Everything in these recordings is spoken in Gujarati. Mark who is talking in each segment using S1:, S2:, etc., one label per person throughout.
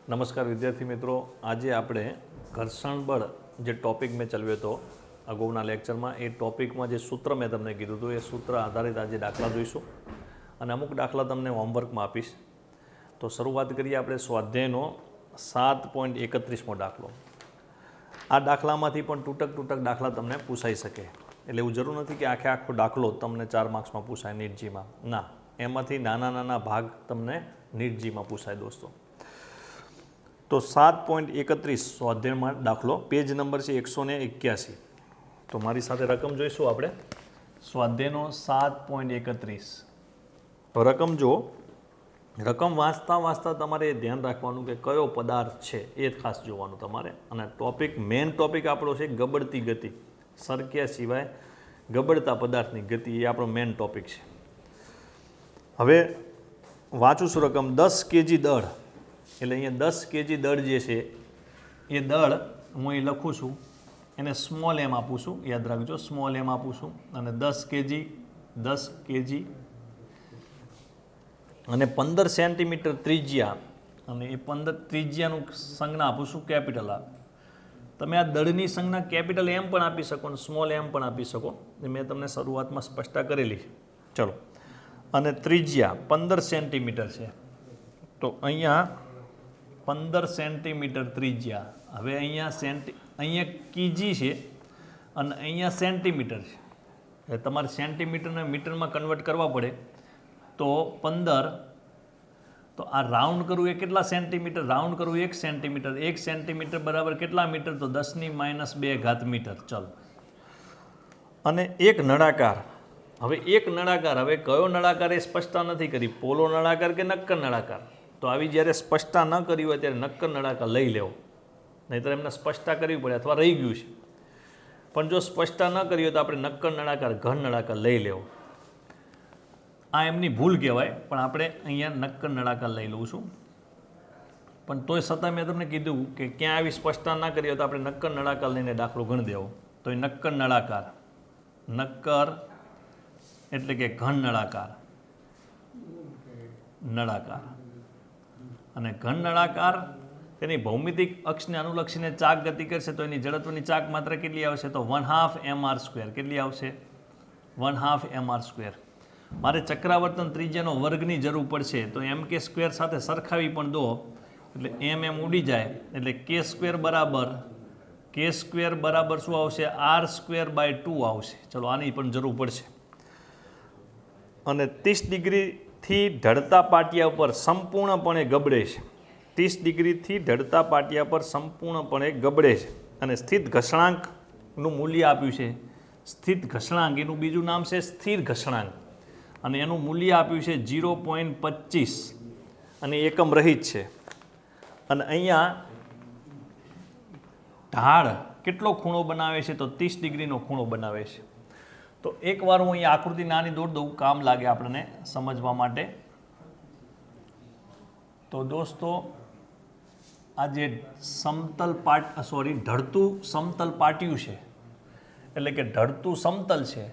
S1: નમસ્કાર વિદ્યાર્થી મિત્રો, આજે આપણે ઘર્ષણ બળ જે ટોપિક મેં ચલાવ્યો હતો અગાઉના લેક્ચરમાં, એ ટોપિકમાં જે સૂત્ર મેં તમને કીધું હતું એ સૂત્ર આધારિત આજે દાખલા જોઈશું અને અમુક દાખલા તમને હોમવર્કમાં આપીશ. તો શરૂઆત કરીએ આપણે સ્વાધ્યાયનો 7.31મો દાખલો. આ દાખલામાંથી પણ તૂટક દાખલા તમને પૂછાઈ શકે, એટલે એવું જરૂર નથી કે આખો દાખલો તમને 4 માર્ક્સમાં પૂછાય નીટજીમાં. ના, એમાંથી નાના ભાગ તમને નીટજીમાં પૂછાય દોસ્તો. તો 7.31 સ્વાધ્યાયમાં દાખલો, પેજ નંબર છે 181. તો મારી સાથે રકમ જોઈશું આપણે. સ્વાધ્યાયનો 7.31. તો રકમ જો, રકમ વાંચતા તમારે ધ્યાન રાખવાનું કે કયો પદાર્થ છે એ ખાસ જોવાનું તમારે. અને મેઇન ટોપિક આપણો છે ગબડતી ગતિ, સરક્યા સિવાય ગબડતા પદાર્થની ગતિ, એ આપણો મેઇન ટોપિક છે. હવે વાંચું છું રકમ. 10 kg દળ, એટલે અહીંયા 10 kg દળ જે છે એ દળ હું અહીં લખું છું, એને સ્મોલ એમ આપું છું, યાદ રાખજો, સ્મોલ એમ આપું છું. અને 10 kg અને 15 સેન્ટીમીટર ત્રિજ્યા, અને એ 15 ત્રિજ્યાનું સંજ્ઞા આપું છું કેપિટલ આર. તમે આ દળની સંજ્ઞા કેપિટલ એમ પણ આપી શકો અને સ્મોલ એમ પણ આપી શકો, એ મેં તમને શરૂઆતમાં સ્પષ્ટતા કરેલી છે. ચલો, અને ત્રિજ્યા 15 સેન્ટીમીટર છે, તો અહીંયા 15 સેન્ટીમીટર ત્રિજ્યા. હવે અહીંયા કીજી છે અને અહીંયા સેન્ટીમીટર છે, એટલે તમારે સેન્ટીમીટરને મીટરમાં કન્વર્ટ કરવા પડે. તો 15, તો આ રાઉન્ડ કરવું એ કેટલા સેન્ટીમીટર? રાઉન્ડ કરવું 1 સેન્ટીમીટર. 1 સેન્ટીમીટર બરાબર કેટલા મીટર? તો 10⁻² મીટર. ચલો, અને એક નળાકાર. હવે એક નળાકાર, હવે કયો નળાકાર એ સ્પષ્ટતા નથી કરી, પોલો નળાકાર કે નક્કર નળાકાર. તો આવી જ્યારે સ્પષ્ટતા ન કરી હોય ત્યારે નક્કર નળાકાર લઈ લેવો, નહીંતર એમને સ્પષ્ટતા કરવી પડે અથવા રહી ગયું છે. પણ જો સ્પષ્ટતા ન કરી હોય તો આપણે નક્કર નળાકાર, ઘન નળાકાર લઈ લેવો. આ એમની ભૂલ કહેવાય, પણ આપણે અહીંયા નક્કર નળાકાર લઈ લઉં છું. પણ તોય છતાં મેં તમને કીધું કે ક્યાં આવી સ્પષ્ટતા ના કરી હોય તો આપણે નક્કર નળાકાર લઈને દાખલો ગણી દેવો. તો એ નક્કર નળાકાર, નક્કર એટલે કે ઘન નળાકાર, અને ઘન નળાકાર તેની ભૌમિતિક અક્ષને અનુલક્ષીને ચાક ગતિ કરશે તો એની જડત્વની ચાક માત્રા કેટલી આવશે? તો 1/2 mr². કેટલી આવશે? 1/2 mr². મારે ચક્રાવર્તન ત્રિજ્યાનો વર્ગની જરૂર પડશે, તો mk² સાથે સરખાવી પણ દો, એટલે એમ ઉડી જાય, એટલે k² બરાબર શું આવશે? r²/2 આવશે. ચલો, આની પણ જરૂર પડશે. અને 30 ડિગ્રીથી ઢળતા પાટિયા ઉપર સંપૂર્ણપણે ગબડે છે. 30 ડિગ્રીથી ઢળતા પાટિયા પર સંપૂર્ણપણે ગબડે છે, અને સ્થિત ઘર્ષણાંકનું મૂલ્ય આપ્યું છે. સ્થિત ઘર્ષણાંક, એનું બીજું નામ છે સ્થિર ઘર્ષણાંક, અને એનું મૂલ્ય આપ્યું છે 0.25, અને એકમ રહિત છે. અને અહીંયા ઢાળ કેટલો ખૂણો બનાવે છે? તો 30 ડિગ્રીનો ખૂણો બનાવે છે. તો એકવાર હું અહીંયા આકૃતિ નાની દોડ દઉં, કામ લાગે આપણને સમજવા માટે. તો દોસ્તો, આ જે ઢળતું સમતલ પાટિયું છે, એટલે કે ઢળતું સમતલ છે,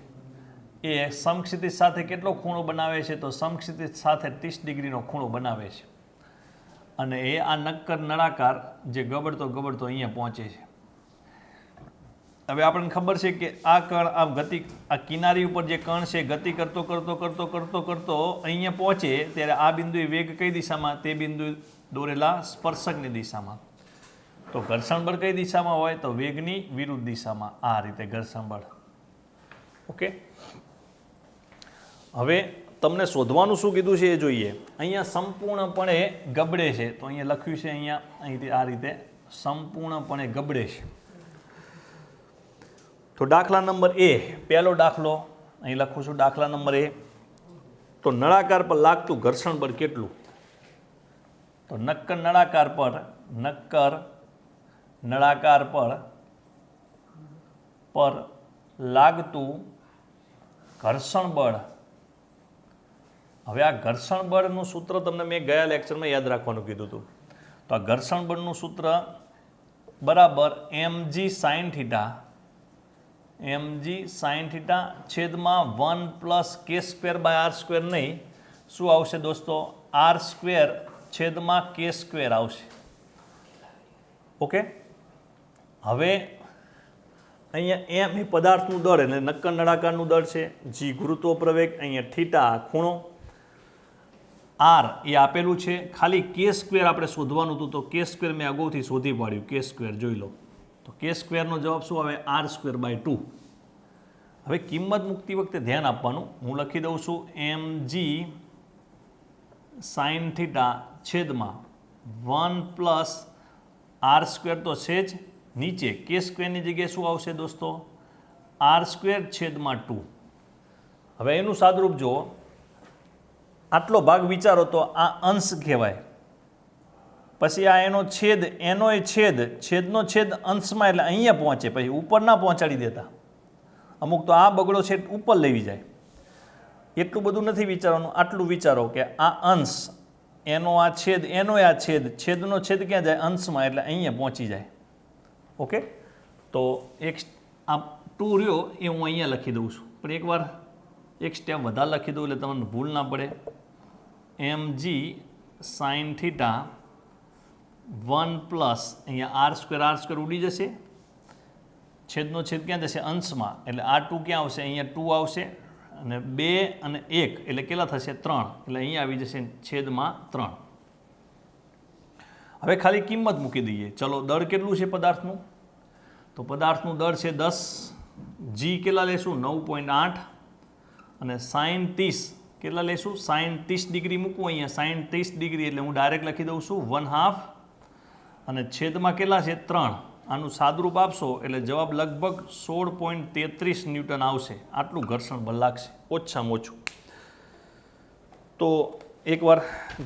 S1: એ સમક્ષિતિજ સાથે કેટલો ખૂણો બનાવે છે? તો સમક્ષિતિજ સાથે 30 ડિગ્રીનો ખૂણો બનાવે છે. અને એ આ નક્કર નળાકાર જે ગબડતો અહીંયા પહોંચે છે. હવે આપણને ખબર છે કે આ કણ આ કિનારી ઉપર જે કણ છે ગતિ કરતો અહીંયા પહોંચે ત્યારે આ બિંદુએ વેગ કઈ દિશામાં? તે બિંદુ દોરેલા સ્પર્શકની દિશામાં. તો ઘર્ષણ બળ કઈ દિશામાં હોય? તો વેગની વિરુદ્ધ દિશામાં. આ રીતે ઘર્ષણ બળ. ઓકે, હવે તમને શોધવાનું શું કીધું છે એ જોઈએ. અહીંયા સંપૂર્ણપણે ગબડે છે, તો અહીંયા લખ્યું છે, અહીંથી આ રીતે સંપૂર્ણપણે ગબડે છે. તો દાખલા નંબર એ, પહેલો દાખલો અહીં લખું છું, દાખલા નંબર એ. તો નળાકાર પર લાગતું ઘર્ષણ બળ કેટલું? તો નક્કર નળાકાર પર લાગતું ઘર્ષણ બળ. હવે આ ઘર્ષણ બળનું સૂત્ર તમને મેં ગયા લેક્ચરમાં યાદ રાખવાનું કીધું હતું. તો આ ઘર્ષણ બળનું સૂત્ર બરાબર mg sin θ છેદમાં 1 + k²/r² નહીં, શું આવશે દોસ્તો? r² છેદમાં k² આવશે. ઓકે, હવે અહીંયા એમ એ પદાર્થનું દળ એટલે નક્કર નળાકારનું દળ છે, જી ગુરુત્વ પ્રવેગ, અહીંયા થીટા ખૂણો, આર એ આપેલું છે. ખાલી કે સ્ક્વેર આપણે શોધવાનું હતું તો કે સ્ક્વેર મેં અગાઉથી શોધી પાડ્યું. કે સ્ક્વેર જોઈ લો તો કે સ્ક્વેરનો જવાબ શું આવે? R square by 2. હવે કિંમત મૂકતી વખતે ધ્યાન આપવાનું. હું લખી દઉં છું એમ જી સાઇન થીટા છેદમાં 1 પ્લસ આર સ્ક્વેર તો છે જ, નીચે કે સ્ક્વેરની જગ્યાએ શું આવશે દોસ્તો? આર સ્ક્વેર છેદમાં 2. હવે એનું સાદરૂપ જુઓ, આટલો ભાગ વિચારો તો આ અંશ કહેવાય, પછી આ એનો છેદ, એનોય છેદ, છેદનો છેદ અંશમાં એટલે અહીંયા પહોંચે, પછી ઉપર ના પહોંચાડી દેતા. અમુક તો આ બગડો છે ઉપર લેવી જાય. એટલું બધું નથી વિચારવાનું, આટલું વિચારો કે આ અંશ, એનો આ છેદ, એનોય આ છેદ, છેદનો છેદ ક્યાં જાય? અંશમાં, એટલે અહીંયા પહોંચી જાય. ઓકે, તો એક આ 2 રહ્યો એ હું અહીંયા લખી દઉં છું, પણ એકવાર એક સ્ટેપ વધારે લખી દઉં એટલે તમને ભૂલ ના પડે. એમ જી સાઇન થીટા 1 પ્લસ અહીંયા આર સ્ક્વેર ઉડી જશે, છેદનો છેદ ક્યાં જશે? અંશમાં, એટલે આ 2 ક્યાં આવશે? અહીંયા 2 આવશે, અને 2 અને 1 એટલે કેટલા થશે? 3, એટલે અહીંયા આવી જશે છેદમાં 3. હવે ખાલી કિંમત મૂકી દઈએ. ચલો, દળ કેટલું છે પદાર્થનું? તો પદાર્થનું દળ છે 10, જી કેટલા લેશું? 9.8, અને સાઇન 30 કેટલા લેશું? સાઇન 30 ડિગ્રી મૂકવું અહીંયા, સાઇન 30 ડિગ્રી એટલે હું ડાયરેક્ટ લખી દઉં છું 1/2, અને છેદમાં કેટલા છે? 3. આનું સાદરૂપ આપશો એટલે જવાબ લગભગ 16.33 ન્યૂટન આવશે. આટલું ઘર્ષણ બળ લાગશે ઓછામાં ઓછું. તો એકવાર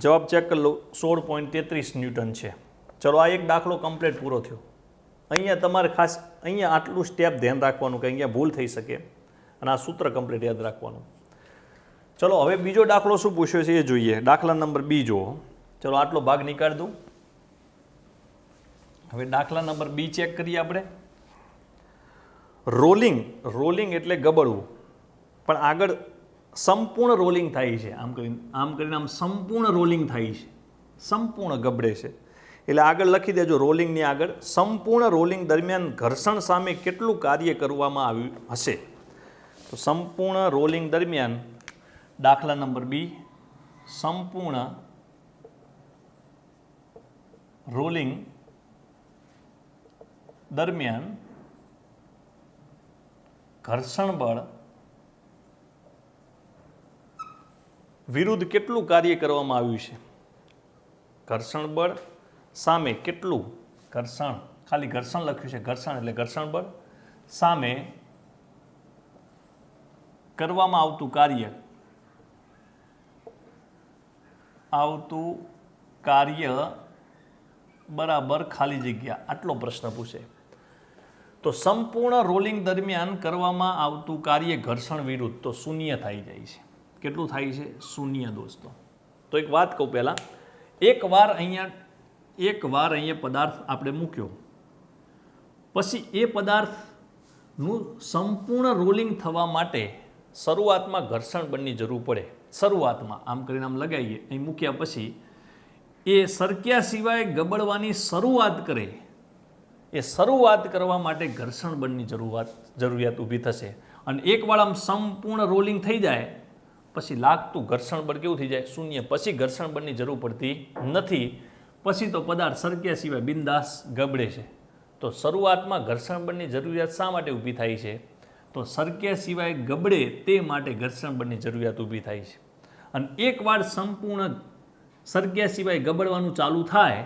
S1: જવાબ ચેક કરી લો, 16.33 ન્યૂટન છે. ચલો, આ એક દાખલો કમ્પ્લીટ પૂરો થયો. અહીંયા તમારે ખાસ અહીંયા આટલું સ્ટેપ ધ્યાન રાખવાનું કે અહીંયા ભૂલ થઈ શકે, અને આ સૂત્ર કમ્પ્લીટ યાદ રાખવાનું. ચલો, હવે બીજો દાખલો શું પૂછ્યો છે એ જોઈએ. દાખલા નંબર 2 જુઓ. ચલો, આટલો ભાગ નીકાળી દઉં. હવે દાખલા નંબર 2 ચેક કરીએ આપણે. રોલિંગ એટલે ગબડવું, પણ આગળ સંપૂર્ણ રોલિંગ થાય છે. આમ કરીને આમ સંપૂર્ણ રોલિંગ થાય છે, સંપૂર્ણ ગબડે છે. એટલે આગળ લખી દેજો રોલિંગની આગળ, સંપૂર્ણ રોલિંગ દરમિયાન ઘર્ષણ સામે કેટલું કાર્ય કરવામાં આવ્યું હશે. તો સંપૂર્ણ રોલિંગ દરમિયાન દાખલા નંબર 2, સંપૂર્ણ રોલિંગ દરમિયાન ઘર્ષણ બળ વિરુદ્ધ કેટલું કાર્ય કરવામાં આવ્યું છે? ઘર્ષણ બળ સામે કેટલું ઘર્ષણ, ખાલી ઘર્ષણ લખ્યું છે, ઘર્ષણ એટલે ઘર્ષણ બળ સામે કરવામાં આવતું કાર્ય બરાબર ખાલી જગ્યા. આટલો પ્રશ્ન પૂછે. તો સંપૂર્ણ રોલિંગ દરમિયાન કરવામાં આવતું કાર્ય ઘર્ષણ વિરુદ્ધ તો શૂન્ય થઈ જાય છે. કેટલું થાય છે? શૂન્ય દોસ્તો. તો એક વાત કહું પહેલાં, એકવાર અહીંયા પદાર્થ આપણે મૂક્યો, પછી એ પદાર્થનું સંપૂર્ણ રોલિંગ થવા માટે શરૂઆતમાં ઘર્ષણ બળની જરૂર પડે. શરૂઆતમાં આમ કરીને આમ લગાવીએ, અહીં મૂક્યા પછી એ સરક્યા સિવાય ગબડવાની શરૂઆત કરે, એ શરૂઆત કરવા માટે ઘર્ષણ બળની જરૂરિયાત ઊભી થશે. અને એકવાર આમ સંપૂર્ણ રોલિંગ થઈ જાય પછી લાગતું ઘર્ષણ બળ કેવું થઈ જાય? શૂન્ય. પછી ઘર્ષણ બળની જરૂર પડતી નથી. પછી તો પદાર્થ સરક્યા સિવાય બિંદાસ ગબડે છે. તો શરૂઆતમાં ઘર્ષણ બળની જરૂરિયાત શા માટે ઊભી થાય છે? તો સરક્યા સિવાય ગબડે તે માટે ઘર્ષણ બળની જરૂરિયાત ઊભી થાય છે. અને એકવાર સંપૂર્ણ સરક્યા સિવાય ગબડવાનું ચાલુ થાય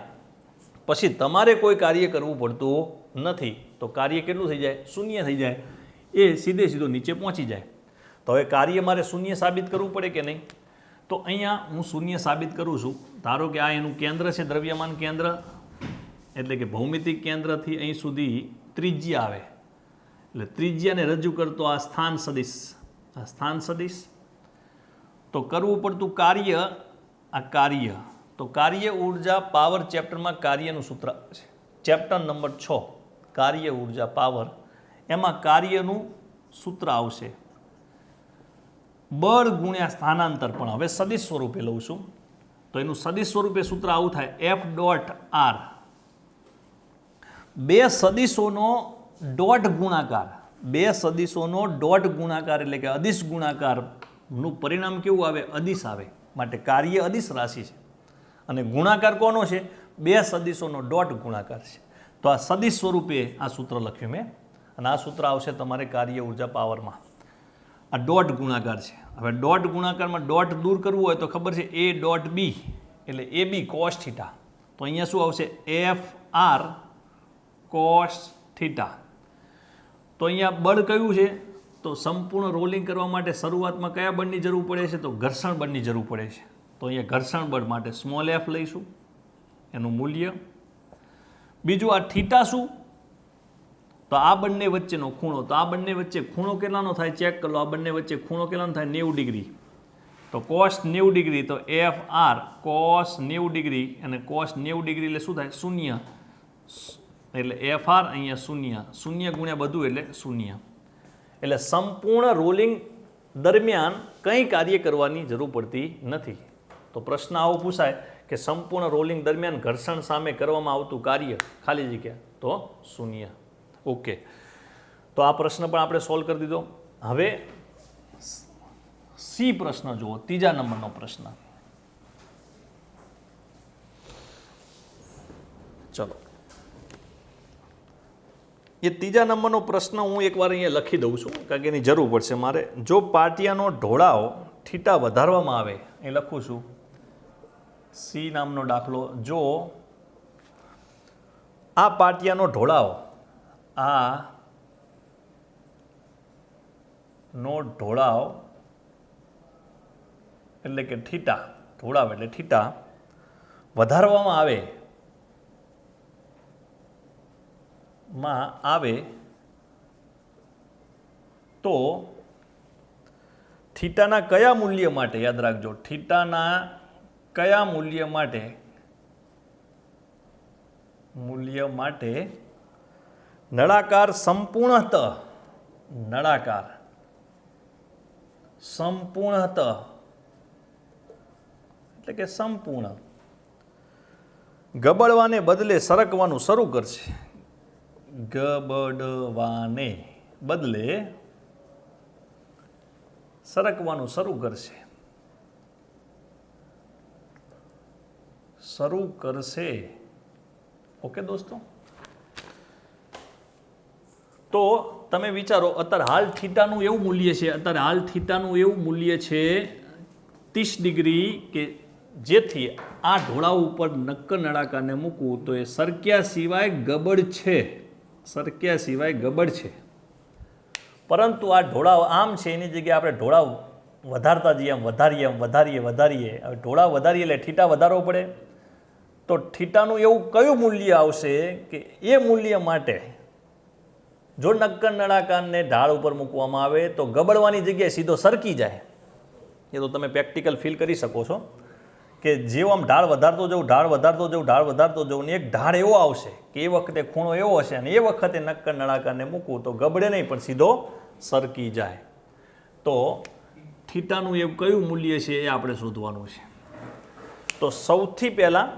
S1: પછી તમારે કોઈ કાર્ય કરવું પડતું નથી. તો કાર્ય કેટલું થઈ જાય? શૂન્ય થઈ જાય. એ સીધો નીચે પહોંચી જાય. તો હવે કાર્ય મારે શૂન્ય સાબિત કરવું પડે કે નહીં? તો અહીંયા હું શૂન્ય સાબિત કરું છું. ધારો કે આ એનું કેન્દ્ર છે, દ્રવ્યમાન કેન્દ્ર, એટલે કે ભૌમિતિક કેન્દ્રથી અહીં સુધી ત્રિજ્યા આવે, એટલે ત્રિજ્યાને રજૂ કરતો આ સ્થાન સદિશ, તો કરવું પડતું કાર્ય, આ કાર્ય, તો કાર્ય ઉર્જા પાવર ચેપ્ટરમાં કાર્યનું સૂત્ર છે, ચેપ્ટર નંબર 6 કાર્ય ઉર્જા પાવર, એમાં કાર્યનું સૂત્ર આવશે બળ ગુણ્યા સ્થાનાંતર. પણ હવે સદિશ સ્વરૂપે લઉં છું તો એનું સદિશ સ્વરૂપે સૂત્ર આવું થાય, F.R બે સદિશોનો ડોટ ગુણાકાર, બે સદિશોનો ડોટ ગુણાકાર એટલે કે અદિશ ગુણાકારનું પરિણામ કેવું આવે? અદિશ આવે. માટે કાર્ય અદિશ રાશિ છે અને ગુણાકાર કોનો છે? બે સદિશોનો ડોટ ગુણાકાર છે. તો આ સદિશ સ્વરૂપે આ સૂત્ર લખ્યું મેં અને આ સૂત્ર આવશે તમારે કાર્ય ઉર્જા પાવરમાં. આ ડોટ ગુણાકાર છે. હવે ડોટ ગુણાકારમાં ડોટ દૂર કરવું હોય તો ખબર છે એ ડોટ બી એટલે એ બી કોસ થીટા. તો અહીંયા શું આવશે? F R cos theta. તો અહીંયા બળ કયું છે? તો સંપૂર્ણ રોલિંગ કરવા માટે શરૂઆતમાં કયા બળની જરૂર પડે છે? તો ઘર્ષણ બળની જરૂર પડે છે. તો અહીંયા ઘર્ષણ બળ માટે સ્મોલ એફ લઈશું એનું મૂલ્ય. બીજું આ થીટા શું? તો આ બંને વચ્ચેનો ખૂણો. તો આ બંને વચ્ચે ખૂણો કેટલાનો થાય? ચેક કરો. આ બંને વચ્ચે ખૂણો કેટલાનો થાય? 90 ડિગ્રી. તો કોસ 90 ડિગ્રી તો એફ આર કોસ 90 ડિગ્રી અને કોસ 90 ડિગ્રી એટલે શું થાય? શૂન્ય. એટલે એફ આર અહીંયા શૂન્ય, શૂન્ય ગુણ્યા બધું એટલે શૂન્ય. એટલે સંપૂર્ણ રોલિંગ દરમિયાન કંઈ કાર્ય કરવાની જરૂર પડતી નથી. તો પ્રશ્ન આવો પૂછાય કે સંપૂર્ણ રોલિંગ દરમિયાન ઘર્ષણ સામે કરવામાં આવતું કાર્ય ખાલી જગ્યા તો શૂન્ય. ઓકે, તો આ પ્રશ્ન પણ આપણે સોલ્વ કરી દીધો. હવે સી પ્રશ્ન જુઓ, ત્રીજા નંબરનો પ્રશ્ન. ચલો, એ ત્રીજા નંબરનો પ્રશ્ન હું એકવાર અહીંયા લખી દઉં છું કારણ કે એની જરૂર પડશે મારે. જો પાટિયાનો ઢોળાવ થીટા વધારવામાં આવે, એ લખું છું સી નામનો દાખલો. જો આ પાટિયાનો ઢોળાવ, આ નો ઢોળાવ એટલે કે થીટા, ઢોળાવ એટલે થીટા વધારવામાં આવે તો થીટાના કયા મૂલ્ય માટે, યાદ રાખજો, થીટાના કયા મૂલ્ય માટે નળાકાર સંપૂર્ણતઃ એટલે કે સંપૂર્ણ ગબડવાને બદલે સરકવાનું શરૂ કરશે. ગબડવાને બદલે સરકવાનું શરૂ કરશે. ઓકે દોસ્તો, તો તમે વિચારો અત્યારે હાલ થીટાનું એવું મૂલ્ય છે, 30 ડિગ્રી કે જેથી આ ઢોળાવ ઉપર નક્કર નળાકારને મૂકવું તો એ સરક્યા સિવાય ગબડ છે. પરંતુ આ ઢોળાવ આમ છે, એની જગ્યાએ આપણે ઢોળાવ વધારતા જઈએ, વધારીએ. હવે ઢોળાવ વધારીએ એટલે થીટા વધારવો પડે. તો થીટાનું એવું કયું મૂલ્ય આવશે કે એ મૂલ્ય માટે જો નક્કર નળાકારને ઢાળ ઉપર મૂકવામાં આવે તો ગબડવાની જગ્યાએ સીધો સરકી જાય. એ તો તમે પ્રેક્ટિકલ ફીલ કરી શકો છો કે જેવો આમ ઢાળ વધારતો જવું ને એક ઢાળ એવો આવશે કે એ વખતે ખૂણો એવો હશે અને એ વખતે નક્કર નળાકારને મૂકવું તો ગબડે નહીં પણ સીધો સરકી જાય. તો થીટાનું એવું કયું મૂલ્ય છે એ આપણે શોધવાનું છે. તો સૌથી પહેલાં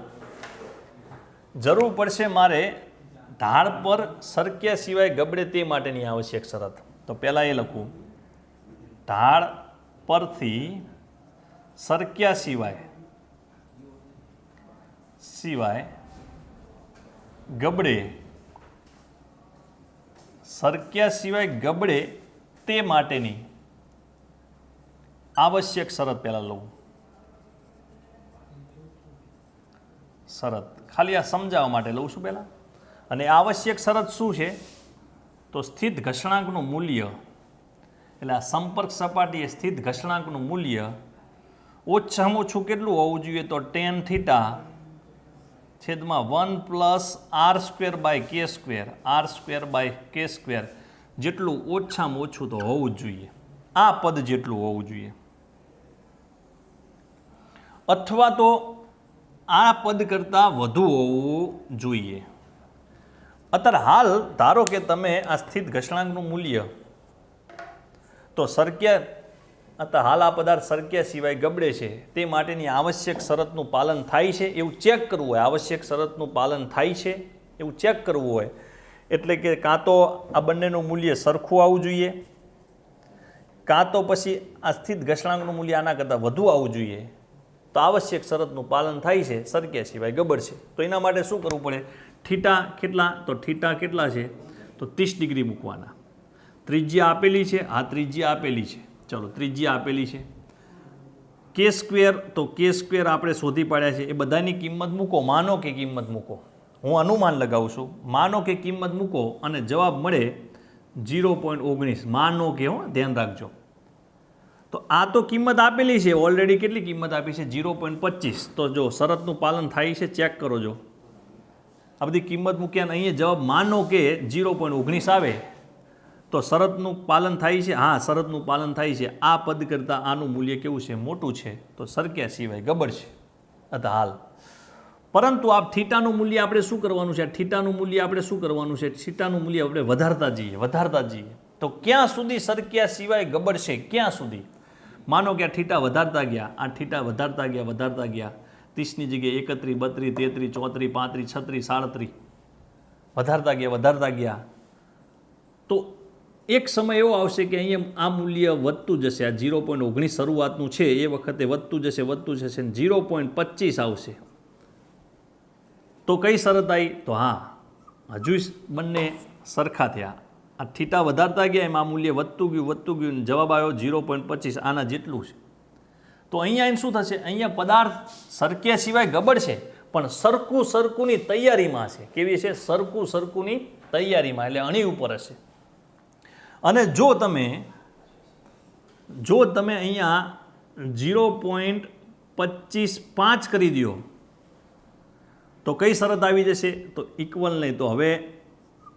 S1: જરૂર પડશે મારે ઢાળ પર સરક્યા સિવાય ગબડે તે માટેની આવશ્યક શરત. તો પહેલાં એ લખું, ઢાળ પરથી સરક્યા સિવાય ગબડે તે માટેની આવશ્યક શરત પહેલાં લઉં. શરત ખાલી આ સમજાવવા માટે લઉં છું પહેલાં. અને આવશ્યક શરત શું છે? તો સ્થિત ઘર્ષણાંકનું મૂલ્ય, એટલે આ સંપર્ક સપાટીએ સ્થિત ઘર્ષણાંકનું મૂલ્ય ઓછામાં ઓછું કેટલું હોવું જોઈએ? તો tan થીટા છેદમાં 1+r² જેટલું ઓછામાં ઓછું તો હોવું જ જોઈએ. આ પદ જેટલું હોવું જોઈએ, અથવા તો આ પદ કરતાં વધુ હોવું જોઈએ. અત્યારે હાલ ધારો કે તમે આ સ્થિત ઘર્ષણાંકનું મૂલ્ય તો અત્યારે હાલ આ પદાર્થ સરક્યા સિવાય ગબડે છે તે માટેની આવશ્યક શરતનું પાલન થાય છે એવું ચેક કરવું હોય, આવશ્યક શરતનું પાલન થાય છે એવું ચેક કરવું હોય એટલે કે કાં તો આ બંનેનું મૂલ્ય સરખું આવવું જોઈએ, કાં તો પછી આ સ્થિત ઘર્ષણાંકનું મૂલ્ય આના કરતાં વધુ આવવું જોઈએ. તો આવશ્યક શરતનું પાલન થાય છે, સરક્યા સિવાય ગબડ છે. તો એના માટે શું કરવું પડે? થીટા કેટલા? તો થીટા કેટલા છે? તો 30 ડિગ્રી મૂકવાના. ત્રિજ્યા આપેલી છે, આ ત્રિજ્યા આપેલી છે. ચલો, ત્રિજ્યા આપેલી છે. કે સ્ક્વેર, તો કે સ્ક્વેર આપણે શોધી પાડ્યા છે. એ બધાની કિંમત મૂકો. માનો કે કિંમત મૂકો, હું અનુમાન લગાવું છું. માનો કે કિંમત મૂકો અને જવાબ મળે 0.19. માનો કે, હો ધ્યાન રાખજો. તો આ તો કિંમત આપેલી છે ઓલરેડી. કેટલી કિંમત આપી છે? 0.25. તો જો શરતનું પાલન થાય છે, ચેક કરો. જો આ બધી કિંમત મૂક્યા અને અહીંયા જવાબ માનો કે 0.19 આવે તો શરતનું પાલન થાય છે. હા, શરતનું પાલન થાય છે. આ પદ કરતાં આનું મૂલ્ય કેવું છે? મોટું છે. તો સરક્યા સિવાય ગબડ છે. અથવા હાલ. પરંતુ આ થીટાનું મૂલ્ય આપણે શું કરવાનું છે? થીટાનું મૂલ્ય આપણે શું કરવાનું છે? થીટાનું મૂલ્ય આપણે વધારતા જઈએ. તો ક્યાં સુધી સરક્યા સિવાય ગબડ છે? ક્યાં સુધી? માનો કે આ થીટા વધારતા ગયા, આ થીટા વધારતા ગયા 30ની જગ્યાએ 31, 32, 33, 34, 35, 36 વધારતા ગયા. તો એક સમય એવો આવશે કે અહીંયા આ મૂલ્ય વધતું જશે. આ 0.19 શરૂઆતનું છે એ વખતે વધતું જશે 0.25 આવશે. તો કઈ શરત આવી? તો હા, હજુ બંને સરખા થયા. આ થીટા વધારતા ગયા એમ આ મૂલ્ય વધતું ગયું. જવાબ આવ્યો 0.25, આના જેટલું છે. તો અહીંયા શું થશે? અહીંયા પદાર્થ સરક્યા સિવાય ગબડ છે, પણ સરખુંની તૈયારીમાં છે. કેવી છે? સરખુંની તૈયારીમાં, એટલે અણી ઉપર હશે. અને જો તમે અહીંયા 0.255 કરી દો તો કઈ શરત આવી જશે? તો ઇક્વલ નહીં. તો હવે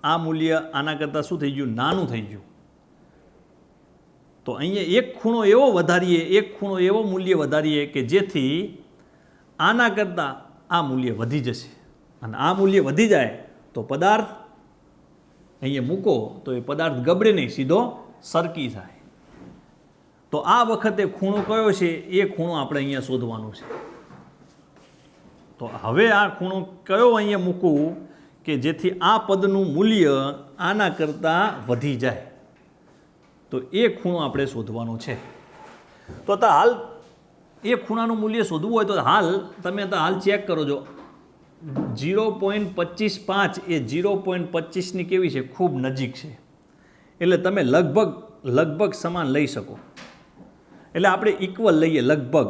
S1: આ મૂલ્ય આના કરતાં શું થઈ ગયું? નાનું થઈ ગયું. તો અહીંયા એક ખૂણો એવો મૂલ્ય વધારીએ કે જેથી આના કરતાં આ મૂલ્ય વધી જશે. અને આ મૂલ્ય વધી જાય તો પદાર્થ અહીંયા મૂકો તો એ પદાર્થ ગબડે નહીં, સીધો સરકી જાય. તો આ વખતે ખૂણો કયો છે? એ ખૂણો આપણે અહીંયા શોધવાનું છે. તો હવે આ ખૂણો કયો અહીંયા મૂકવું કે જેથી આ પદનું મૂલ્ય આના કરતાં વધી જાય? તો એ ખૂણો આપણે શોધવાનો છે. તો હાલ એ ખૂણાનું મૂલ્ય શોધવું હોય તો તમે હાલ ચેક કરો. જો 0.255 એ 0.25ની કેવી છે? ખૂબ નજીક છે. એટલે તમે લગભગ સમાન લઈ શકો. એટલે આપણે ઇક્વલ લઈએ, લગભગ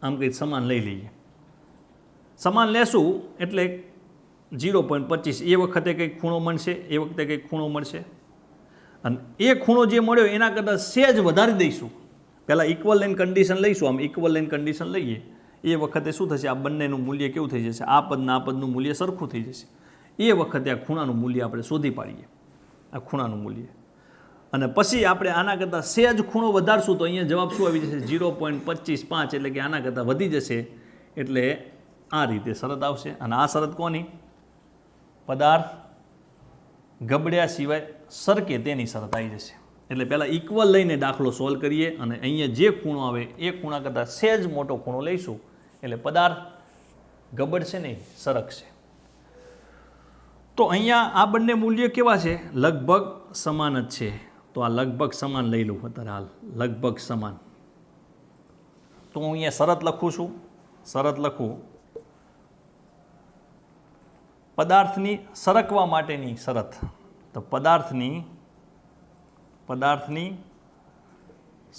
S1: આમ કંઈ સમાન લઈ લઈએ. સમાન લેશું એટલે 0.25 એ વખતે કંઈક ખૂણો મળશે, અને એ ખૂણો જે મળ્યો એના કરતાં સહેજ વધારી દઈશું. પહેલાં ઇક્વલ લાઇન કન્ડિશન લઈશું. આમ ઇક્વલ લાઇન કન્ડિશન લઈએ એ વખતે શું થશે? આ બંનેનું મૂલ્ય કેવું થઈ જશે? આ પદનું મૂલ્ય સરખું થઈ જશે. એ વખતે આ ખૂણાનું મૂલ્ય આપણે શોધી પાડીએ, આ ખૂણાનું મૂલ્ય. અને પછી આપણે આના કરતાં સહેજ ખૂણો વધારશું તો અહીંયા જવાબ શું આવી જશે? 0.255, એટલે કે આના કરતાં વધી જશે. એટલે આ રીતે શરત આવશે. અને આ શરત કોની? પદાર્થ ગબડ્યા સિવાય સરકે તેની શરત આવી જશે. એટલે પહેલાં ઇક્વલ લઈને દાખલો સોલ્વ કરીએ અને અહીંયા જે ખૂણો આવે એ ખૂણા કરતાં સહેજ મોટો ખૂણો લઈશું એટલે પદાર્થ ગબડશે નહીં, સરકશે. તો અહીંયા આ બંને મૂલ્ય કેવા છે? લગભગ સમાન જ છે. તો આ લગભગ સમાન લઈ લઉં અત્યારે હાલ, લગભગ સમાન. તો હું અહીંયા શરત લખું છું. શરત લખું પદાર્થની સરકવા માટેની શરત. તો પદાર્થની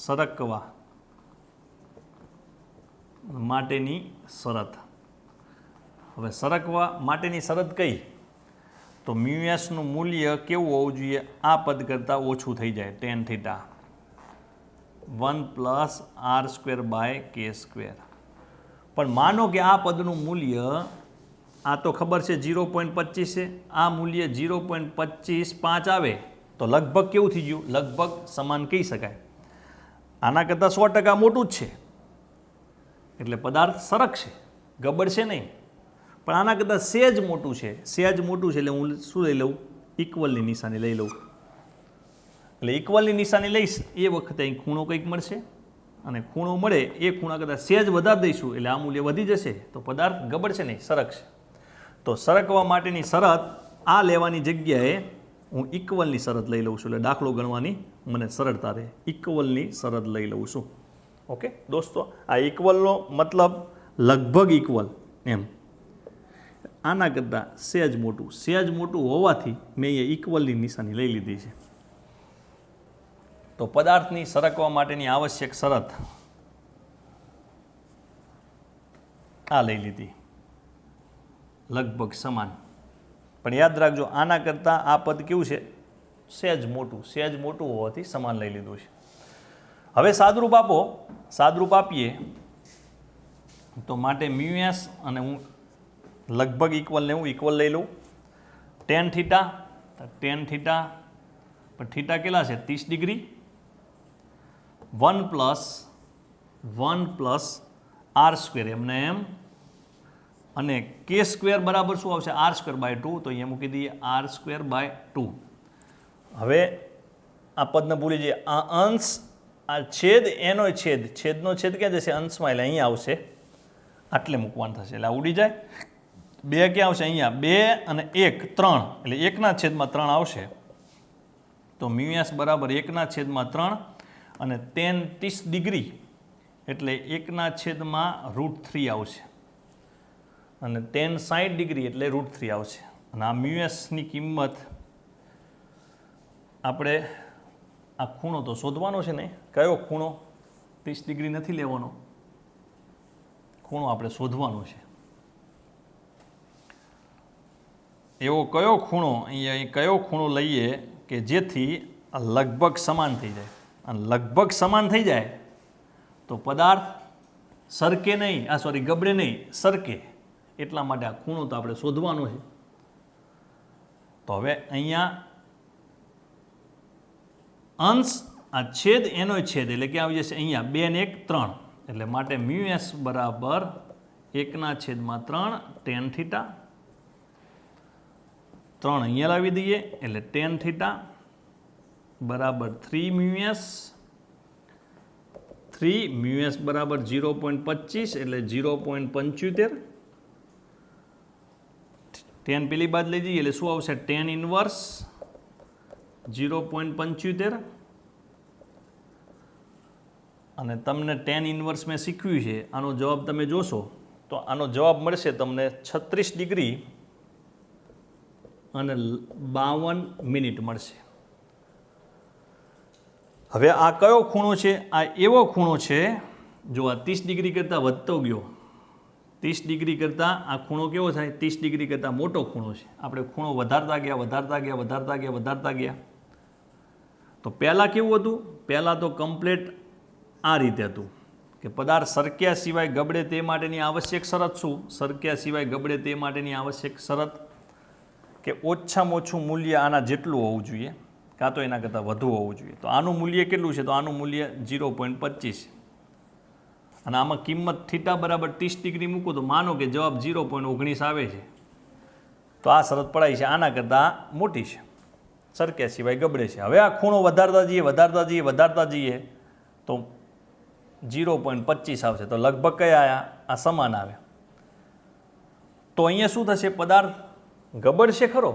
S1: સરકવા માટેની શરત. હવે સરકવા માટેની શરત કઈ? તો મ્યુએસનું મૂલ્ય કેવું હોવું જોઈએ? આ પદ કરતાં ઓછું થઈ જાય. tan θ 1 + r²/k². પણ માનો કે આ પદનું મૂલ્ય, આ તો ખબર છે 0.25 છે, આ મૂલ્ય 0.255 આવે તો લગભગ કેવું થઈ ગયું? લગભગ સમાન કહી શકાય. આના કરતાં 100% મોટું જ છે એટલે પદાર્થ સરકશે, ગબડશે નહીં. પણ આના કરતાં સહેજ મોટું છે એટલે હું શું લઈ લઉં? ઇક્વલની નિશાની લઈ લઉં. એટલે ઇક્વલની નિશાની લઈશ એ વખતે અહીં ખૂણો કંઈક મળશે, અને ખૂણો મળે એ ખૂણા કરતાં સહેજ વધારી દઈશું એટલે આ મૂલ્ય વધી જશે તો પદાર્થ ગબડશે નહીં, સરકશે. તો સરકવા માટેની શરત આ લેવાની જગ્યાએ હું ઇક્વલની શરત લઈ લઉં છું, એટલે દાખલો ગણવાની મને સરળતા રહે. ઇક્વલની શરત લઈ લઉં છું. ઓકે દોસ્તો, આ ઇક્વલનો મતલબ લગભગ ઇક્વલ એમ. આના કરતાં સહેજ મોટું હોવાથી મેં અહીંયા ઇક્વલની નિશાની લઈ લીધી છે. તો પદાર્થની સરકવા માટેની આવશ્યક શરત આ લઈ લીધી, લગભગ સમાન. પણ યાદ રાખજો, આના કરતાં આ પદ કેવું છે? સહેજ મોટું હોવાથી સમાન લઈ લીધું છે. હવે સાદરૂપ આપીએ તો માટે મ્યુએસ અને હું લગભગ ઇક્વલને હું ઇક્વલ લઈ લઉં. ટેન થીટા પણ થીટા કેટલા છે? 30 ડિગ્રી. 1 પ્લસ r² એમને એમ, અને k² બરાબર શું આવશે? r²/2. તો અહીંયા મૂકી દઈએ r²/2. હવે આ પદને ભૂલી જઈએ. આ અંશ, આ છેદ, એનો છેદનો છેદ ક્યાં જશે? અંશમાં, એટલે અહીંયા આવશે, આટલે મૂકવાનું થશે, એટલે આ ઉડી જાય. 2 ક્યાં આવશે? અહીંયા 2 અને 1 3, એટલે 1/3 આવશે. તો મ્યુએસ બરાબર 1/3 અને tan 30 ડિગ્રી એટલે 1/√3 આવશે, અને tan 60 ડિગ્રી એટલે √3 આવશે. અને આ મ્યુએસની કિંમત આપણે આ ખૂણો તો શોધવાનો છે ને. કયો ખૂણો? 30 ડિગ્રી નથી લેવાનો, ખૂણો આપણે શોધવાનો છે. એવો કયો ખૂણો? અહીંયા કયો ખૂણો લઈએ કે જેથી આ લગભગ સમાન થઈ જાય? અને લગભગ સમાન થઈ જાય તો પદાર્થ સરકે નહીં, ગબડે નહીં, સરકે. એટલા માટે આ ખૂણો તો આપણે શોધવાનો છે. તો હવે અહીંયા અંશ, આ છેદ, એનો છેદ, એટલે ક્યાં આવી જશે? અહીંયા 2 ને 1 3, એટલે માટે મ્યુએસ બરાબર 1/3 tan θ. 3 અહીંયા લાવી દઈએ એટલે tan θ બરાબર 3 મ્યુએસ. 3 મ્યુએસ બરાબર 0.25 એટલે 0.75. tan પેલી બાદ લઈ જઈએ એટલે શું આવશે? tan inverse 0.75. અને તમને tan ઇન્વર્સ મેં શીખવ્યું છે, આનો જવાબ તમે જોશો તો આનો જવાબ મળશે તમને 36 ડિગ્રી અને 52 મિનિટ મળશે. હવે આ કયો ખૂણો છે? આ એવો ખૂણો છે, જો આ 30 ડિગ્રી કરતાં વધતો ગયો, 30 ડિગ્રી કરતાં આ ખૂણો કેવો થાય? 30 ડિગ્રી કરતાં મોટો ખૂણો છે. આપણે ખૂણો વધારતા ગયા. તો પહેલાં કેવું હતું? પહેલાં તો કમ્પ્લેટ આ રીતે હતું કે પદાર્થ સરક્યા સિવાય ગબડે તે માટેની આવશ્યક શરત શું? સરક્યા સિવાય ગબડે તે માટેની આવશ્યક શરત કે ઓછામાં ઓછું મૂલ્ય આના જેટલું હોવું જોઈએ, કાં તો એના કરતાં વધુ હોવું જોઈએ. તો આનું મૂલ્ય કેટલું છે? તો આનું મૂલ્ય 0.25. અને આમાં કિંમત θ બરાબર 30 ડિગ્રી મૂકો તો માનો કે જવાબ 0.19 આવે છે. તો આ શરત પડાય છે, આના કરતાં મોટી છે, સરક્યા સિવાય ગબડે છે. હવે આ ખૂણો વધારતા જઈએ તો 0.25 આવશે. તો લગભગ કયા આવ્યા? આ સમાન આવે. તો અહીંયા શું થશે? પદાર્થ ગબડશે ખરો,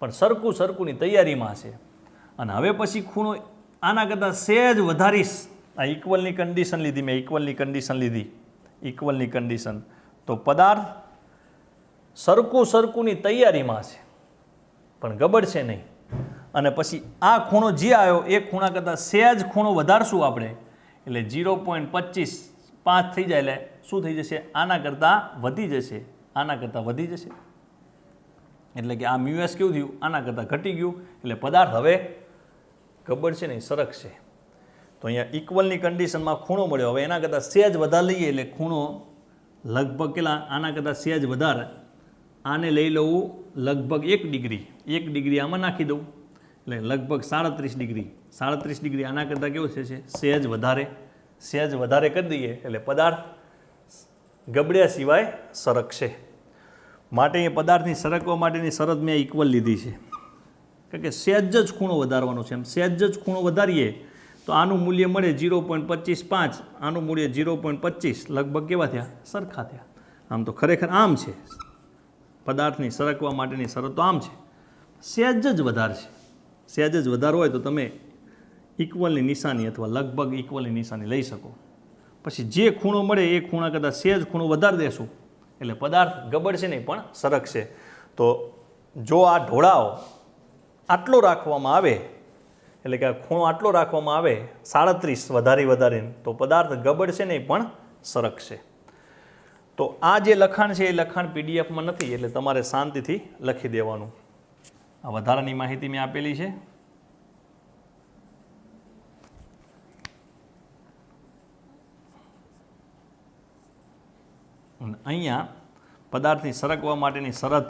S1: પણ સરખુંની તૈયારીમાં હશે. અને હવે પછી ખૂણો આના કરતાં સહેજ વધારીશ. આ ઇક્વલની કન્ડિશન લીધી મેં, ઇક્વલની કન્ડિશન. તો પદાર્થ સરખુંની તૈયારીમાં હશે, પણ ગબડશે નહીં. અને પછી આ ખૂણો જે આવ્યો એ ખૂણા કરતાં સહેજ ખૂણો વધારશું આપણે, એટલે 0.25 થઈ જાય, એટલે શું થઈ જશે? આના કરતાં વધી જશે. એટલે કે આ મ્યુએસ કેવું થયું? આના કરતાં ઘટી ગયું. એટલે પદાર્થ હવે ગબડશે નહીં, સરકશે. તો અહીંયા ઇક્વલની કન્ડિશનમાં ખૂણો મળ્યો. હવે એના કરતાં સહેજ વધારે લઈએ એટલે ખૂણો લગભગ કેટલા? આના કરતાં સહેજ વધારે. આને લઈ લઉં લગભગ 1 ડિગ્રી. 1 ડિગ્રી આમાં નાખી દઉં એટલે લગભગ 37 ડિગ્રી. 37 ડિગ્રી આના કરતાં કેવું છે? સહેજ વધારે કરી દઈએ એટલે પદાર્થ ગબડ્યા સિવાય સરકશે. માટે એ પદાર્થની સરકવા માટેની શરત મેં ઇક્વલ લીધી છે, કારણ કે સહેજ જ ખૂણો વધારવાનો છે. એમ સહેજ જ ખૂણો વધારીએ તો આનું મૂલ્ય મળે 0.25, આનું મૂલ્ય 0.25. લગભગ કેવા થયા? સરખા થયા. આમ તો ખરેખર આમ છે, પદાર્થની સરકવા માટેની શરતો આમ છે, સહેજ જ વધારે છે. સહેજ જ વધારે હોય તો તમે ઇક્વલની નિશાની અથવા લગભગ ઇક્વલની નિશાની લઈ શકો. પછી જે ખૂણો મળે એ ખૂણા કરતાં સહેજ ખૂણો વધારે દેશું એટલે પદાર્થ ગબડશે નહીં પણ સરકશે. તો જો આ ઢોળાવ આટલો રાખવામાં આવે એટલે કે આ ખૂણો આટલો રાખવામાં આવે 37 વધારીને તો પદાર્થ ગબડશે નહીં પણ સરકશે. તો આ જે લખાણ છે એ લખાણ પીડીએફમાં નથી એટલે તમારે શાંતિથી લખી દેવાનું. આ વધારાની માહિતી મેં આપેલી છે. અહીંયા પદાર્થની સરકવા માટેની શરત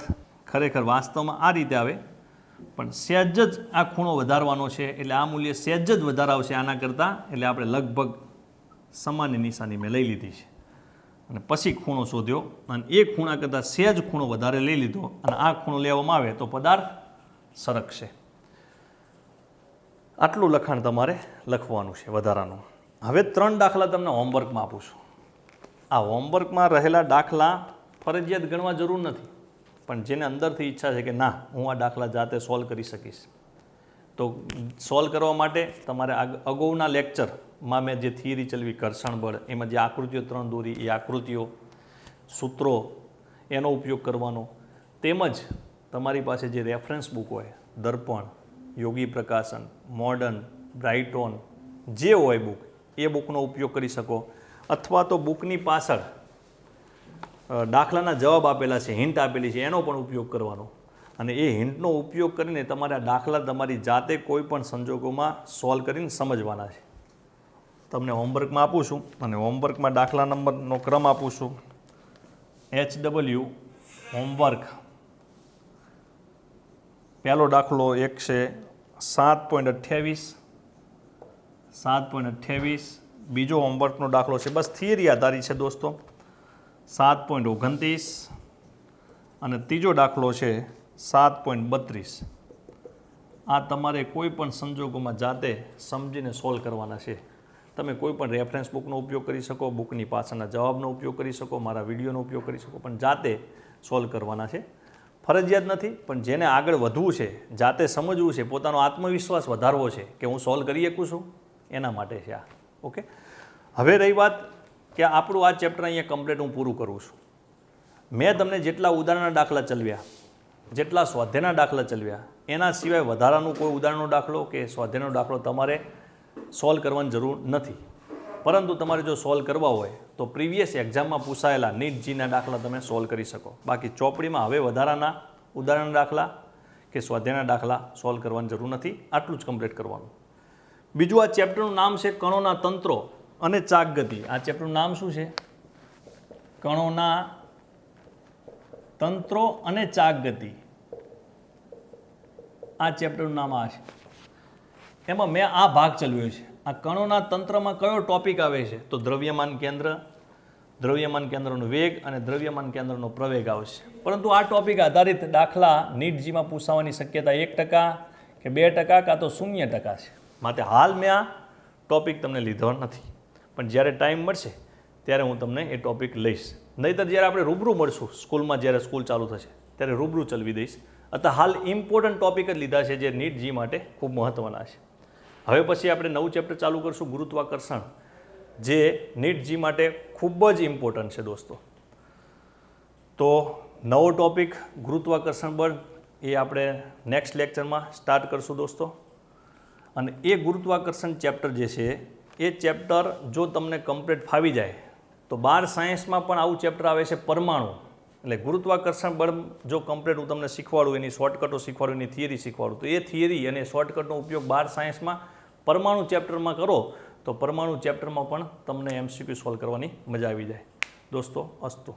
S1: ખરેખર વાસ્તવમાં આ રીતે આવે, પણ સહેજ જ આ ખૂણો વધારવાનો છે એટલે આ મૂલ્ય સહેજ જ વધારે આવશે આના કરતાં. એટલે આપણે લગભગ સમાનની નિશાની મેં લઈ લીધી છે અને પછી ખૂણો શોધ્યો અને એ ખૂણા કરતાં સહેજ ખૂણો વધારે લઈ લીધો અને આ ખૂણો લેવામાં આવે તો પદાર્થ સરકશે. આટલું લખાણ તમારે લખવાનું છે વધારાનું. હવે 3 દાખલા તમને હોમવર્કમાં આપું છું. આ હોમવર્કમાં રહેલા દાખલા ફરજિયાત ગણવા જરૂર નથી, પણ જેને અંદરથી ઈચ્છા છે કે ના હું આ દાખલા જાતે સોલ્વ કરી શકીશ તો સોલ્વ કરવા માટે તમારે અગાઉના લેક્ચરમાં મેં જે થિયરી ચલાવી ઘર્ષણ બળ, એમાં જે આકૃતિઓ 3 દોરી એ આકૃતિઓ, સૂત્રો એનો ઉપયોગ કરવાનો, તેમજ તમારી પાસે જે રેફરન્સ બુક હોય દર્પણ, યોગી પ્રકાશન, મોડર્ન, બ્રાઇટોન જે હોય બુક એ બુકનો ઉપયોગ કરી શકો. અથવા તો બુકની પાછળ દાખલાના જવાબ આપેલા છે, હિન્ટ આપેલી છે, એનો પણ ઉપયોગ કરવાનો અને એ હિન્ટનો ઉપયોગ કરીને તમારે આ દાખલા તમારી જાતે કોઈ પણ સંજોગોમાં સોલ્વ કરીને સમજવાના છે. તમને હોમવર્કમાં આપું છું અને હોમવર્કમાં દાખલા નંબરનો ક્રમ આપું છું. HW હોમવર્ક પહેલો દાખલો એક છે 7.28. બીજો હોમવર્કનો દાખલો છે બસ થિયરી આધારિત છે દોસ્તો 7.29 અને ત્રીજો દાખલો છે 7.32. આ તમારે કોઈ પણ સંજોગોમાં જાતે સમજીને સોલ્વ કરવાના છે. તમે કોઈ પણ રેફરન્સ બુકનો ઉપયોગ કરી શકો, બુકની પાછળના જવાબનો ઉપયોગ કરી શકો, મારા વિડીયોનો ઉપયોગ કરી શકો, પણ જાતે સોલ્વ કરવાના છે. ફરજિયાત નથી, પણ જેને આગળ વધવું છે, જાતે સમજવું છે, પોતાનો આત્મવિશ્વાસ વધારવો છે કે હું સોલ્વ કરી શકું છું, એના માટે છે આ. ઓકે, હવે રહી વાત કે આપણું આ ચેપ્ટર અહીંયા કમ્પ્લીટ હું પૂરું કરું છું. મેં તમને જેટલા ઉદાહરણના દાખલા ચલાવ્યા, જેટલા સ્વાધ્યાયના દાખલા ચલાવ્યા, એના સિવાય વધારાનું કોઈ ઉદાહરણનો દાખલો કે સ્વાધ્યાયનો દાખલો તમારે સોલ્વ કરવાની જરૂર નથી. પરંતુ તમારે જો સોલ્વ કરવા હોય તો પ્રીવિયસ એક્ઝામમાં પૂછાયેલા નીટ જીના દાખલા તમે સોલ્વ કરી શકો. બાકી ચોપડીમાં હવે વધારાના ઉદાહરણના દાખલા કે સ્વાધ્યાયના દાખલા સોલ્વ કરવાની જરૂર નથી. આટલું જ કમ્પ્લીટ કરવાનું. બીજું આ ચેપ્ટરનું નામ છે કણોના તંત્રો અને ચાકગતિ. આ ચેપ્ટરનું નામ શું છે? કણોના તંત્રો અને ચાકગતિ. આ ચેપ્ટરનું નામ આ છે. એમાં મેં આ ભાગ ચલાવ્યો છે. આ કણોના તંત્રમાં કયો ટોપિક આવે છે? તો દ્રવ્યમાન કેન્દ્ર, દ્રવ્યમાન કેન્દ્રનો વેગ અને દ્રવ્યમાન કેન્દ્રનો પ્રવેગ આવશે. પરંતુ આ ટોપિક આધારિત દાખલા નીટ જીમાં પૂછાવાની શક્યતા 1% કે 2% કાં તો 0% છે. માટે હાલ મેં આ ટોપિક તમને લીધો નથી, પણ જ્યારે ટાઈમ મળશે ત્યારે હું તમને એ ટોપિક લઈશ. નહીંતર જ્યારે આપણે રૂબરૂ મળશું સ્કૂલમાં, જ્યારે સ્કૂલ ચાલુ થશે ત્યારે રૂબરૂ ચલાવી દઈશ. અથવા હાલ ઇમ્પોર્ટન્ટ ટોપિક જ લીધા છે જે નીટ જી માટે ખૂબ મહત્ત્વના છે. હવે પછી આપણે નવું ચેપ્ટર ચાલુ કરશું ગુરુત્વાકર્ષણ, જે નીટ જી માટે ખૂબ જ ઇમ્પોર્ટન્ટ છે દોસ્તો. તો નવો ટોપિક ગુરુત્વાકર્ષણ બળ એ આપણે નેક્સ્ટ લેક્ચરમાં સ્ટાર્ટ કરશું દોસ્તો. અને એ ગુરુત્વાકર્ષણ ચેપ્ટર જે છે એ ચેપ્ટર જો તમને કમ્પ્લીટ ફાવી જાય તો 12 સાયન્સમાં પણ આવું ચેપ્ટર આવે છે પરમાણુ. એટલે ગુરુત્વાકર્ષણ બળ જો કમ્પ્લીટ હું તમને શીખવાડું, એની શોર્ટકટો શીખવાડું, એની થિયરી શીખવાડું, તો એ થિયરી અને શોર્ટકટનો ઉપયોગ 12 સાયન્સમાં પરમાણુ ચેપ્ટરમાં કરો તો પરમાણુ ચેપ્ટરમાં પણ તમને MCQ સોલ્વ કરવાની મજા આવી જાય દોસ્તો. અસ્તુ.